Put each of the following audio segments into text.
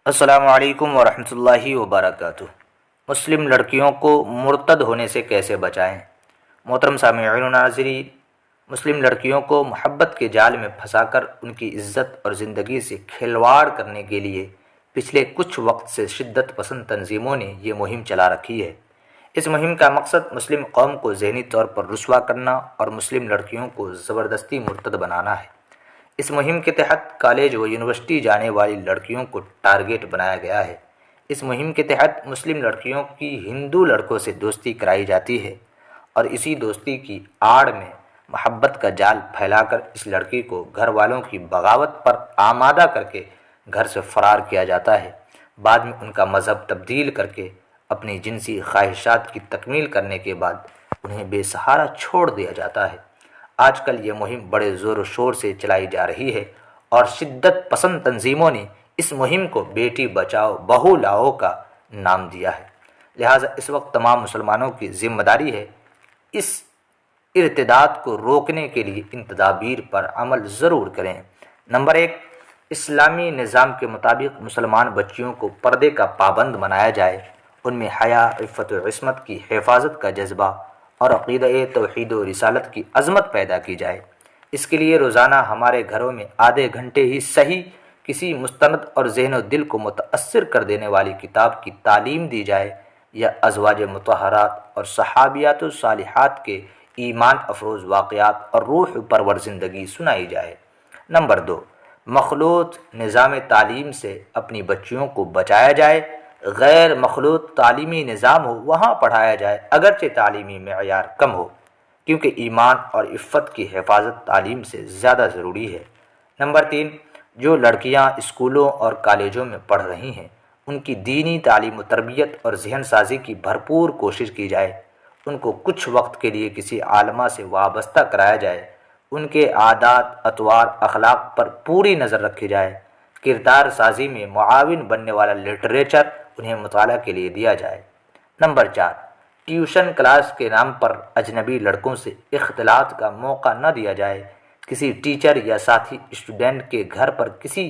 السلام علیکم ورحمۃ اللہ وبرکاتہ۔ مسلم لڑکیوں کو مرتد ہونے سے کیسے بچائیں؟ محترم سامعین و ناظرین، مسلم لڑکیوں کو محبت کے جال میں پھنسا کر ان کی عزت اور زندگی سے کھلواڑ کرنے کے لیے پچھلے کچھ وقت سے شدت پسند تنظیموں نے یہ مہم چلا رکھی ہے۔ اس مہم کا مقصد مسلم قوم کو ذہنی طور پر رسوا کرنا اور مسلم لڑکیوں کو زبردستی مرتد بنانا ہے۔ اس مہم کے تحت کالج و یونیورسٹی جانے والی لڑکیوں کو ٹارگیٹ بنایا گیا ہے۔ اس مہم کے تحت مسلم لڑکیوں کی ہندو لڑکوں سے دوستی کرائی جاتی ہے اور اسی دوستی کی آڑ میں محبت کا جال پھیلا کر اس لڑکی کو گھر والوں کی بغاوت پر آمادہ کر کے گھر سے فرار کیا جاتا ہے۔ بعد میں ان کا مذہب تبدیل کر کے اپنی جنسی خواہشات کی تکمیل کرنے کے بعد انہیں بے سہارا چھوڑ دیا جاتا ہے۔ آج کل یہ مہم بڑے زور و شور سے چلائی جا رہی ہے اور شدت پسند تنظیموں نے اس مہم کو بیٹی بچاؤ بہو لاؤ کا نام دیا ہے۔ لہٰذا اس وقت تمام مسلمانوں کی ذمہ داری ہے اس ارتداد کو روکنے کے لیے ان تدابیر پر عمل ضرور کریں۔ نمبر 1، اسلامی نظام کے مطابق مسلمان بچیوں کو پردے کا پابند بنایا جائے، ان میں حیا، عفت و عصمت کی حفاظت کا جذبہ اور عقیدہ توحید و رسالت کی عظمت پیدا کی جائے۔ اس کے لیے روزانہ ہمارے گھروں میں آدھے گھنٹے ہی صحیح کسی مستند اور ذہن و دل کو متاثر کر دینے والی کتاب کی تعلیم دی جائے یا ازواج مطہرات اور صحابیات و صالحات کے ایمان افروز واقعات اور روح پرور زندگی سنائی جائے۔ نمبر 2، مخلوط نظام تعلیم سے اپنی بچیوں کو بچایا جائے۔ غیر مخلوط تعلیمی نظام ہو وہاں پڑھایا جائے، اگرچہ تعلیمی معیار کم ہو، کیونکہ ایمان اور عفت کی حفاظت تعلیم سے زیادہ ضروری ہے۔ نمبر 3، جو لڑکیاں اسکولوں اور کالجوں میں پڑھ رہی ہیں ان کی دینی تعلیم و تربیت اور ذہن سازی کی بھرپور کوشش کی جائے۔ ان کو کچھ وقت کے لیے کسی عالمہ سے وابستہ کرایا جائے، ان کے عادات، اطوار، اخلاق پر پوری نظر رکھی جائے۔ کردار سازی میں معاون بننے والا لٹریچر انہیں مطالعہ کے لیے دیا جائے۔ نمبر 4، ٹیوشن کلاس کے نام پر اجنبی لڑکوں سے اختلاط کا موقع نہ دیا جائے۔ کسی ٹیچر یا ساتھی اسٹوڈنٹ کے گھر پر کسی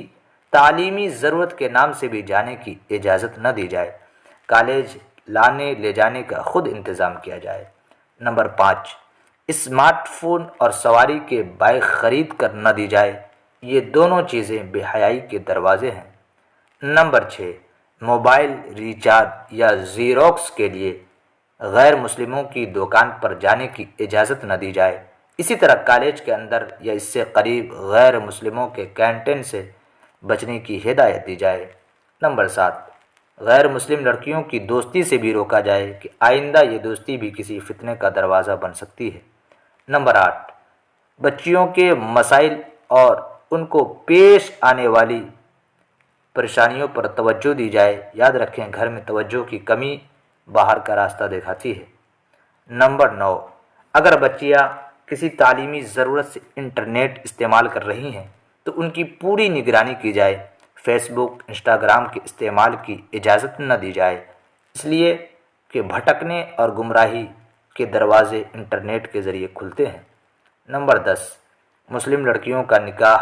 تعلیمی ضرورت کے نام سے بھی جانے کی اجازت نہ دی جائے۔ کالج لانے لے جانے کا خود انتظام کیا جائے۔ نمبر 5، اسمارٹ فون اور سواری کے بائک خرید کر نہ دی جائے، یہ دونوں چیزیں بے حیائی کے دروازے ہیں۔ نمبر 6، موبائل ریچارج یا زیروکس کے لیے غیر مسلموں کی دکان پر جانے کی اجازت نہ دی جائے۔ اسی طرح کالج کے اندر یا اس سے قریب غیر مسلموں کے کینٹین سے بچنے کی ہدایت دی جائے۔ نمبر 7، غیر مسلم لڑکیوں کی دوستی سے بھی روکا جائے کہ آئندہ یہ دوستی بھی کسی فتنے کا دروازہ بن سکتی ہے۔ نمبر 8، بچیوں کے مسائل اور ان کو پیش آنے والی پریشانیوں پر توجہ دی جائے۔ یاد رکھیں، گھر میں توجہ کی کمی باہر کا راستہ دکھاتی ہے۔ نمبر 9، اگر بچیاں کسی تعلیمی ضرورت سے انٹرنیٹ استعمال کر رہی ہیں تو ان کی پوری نگرانی کی جائے۔ فیس بک، انسٹاگرام کے استعمال کی اجازت نہ دی جائے، اس لیے کہ بھٹکنے اور گمراہی کے دروازے انٹرنیٹ کے ذریعے کھلتے ہیں۔ نمبر 10، مسلم لڑکیوں کا نکاح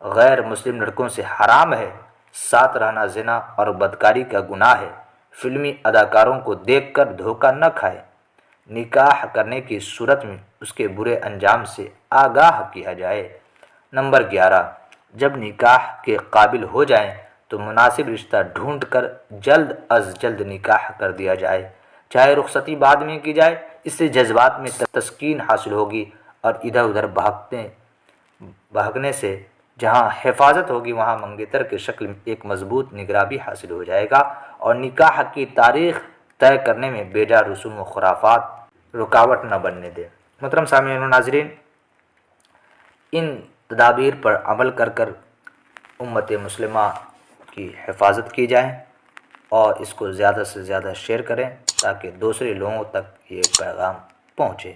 غیر مسلم لڑکوں سے حرام ہے۔ ساتھ رہنا زنا اور بدکاری کا گناہ ہے۔ فلمی اداکاروں کو دیکھ کر دھوکہ نہ کھائے۔ نکاح کرنے کی صورت میں اس کے برے انجام سے آگاہ کیا جائے۔ نمبر 11، جب نکاح کے قابل ہو جائیں تو مناسب رشتہ ڈھونڈ کر جلد از جلد نکاح کر دیا جائے، چاہے رخصتی بعد میں کی جائے۔ اس سے جذبات میں تسکین حاصل ہوگی اور ادھر ادھر بھاگنے سے جہاں حفاظت ہوگی وہاں منگیتر کے شکل میں ایک مضبوط نگراں بھی حاصل ہو جائے گا اور نکاح کی تاریخ طے کرنے میں بیجا رسوم و خرافات رکاوٹ نہ بننے دے۔ محترم سامعین و ناظرین، ان تدابیر پر عمل کر کر امت مسلمہ کی حفاظت کی جائے اور اس کو زیادہ سے زیادہ شیئر کریں تاکہ دوسرے لوگوں تک یہ پیغام پہنچے۔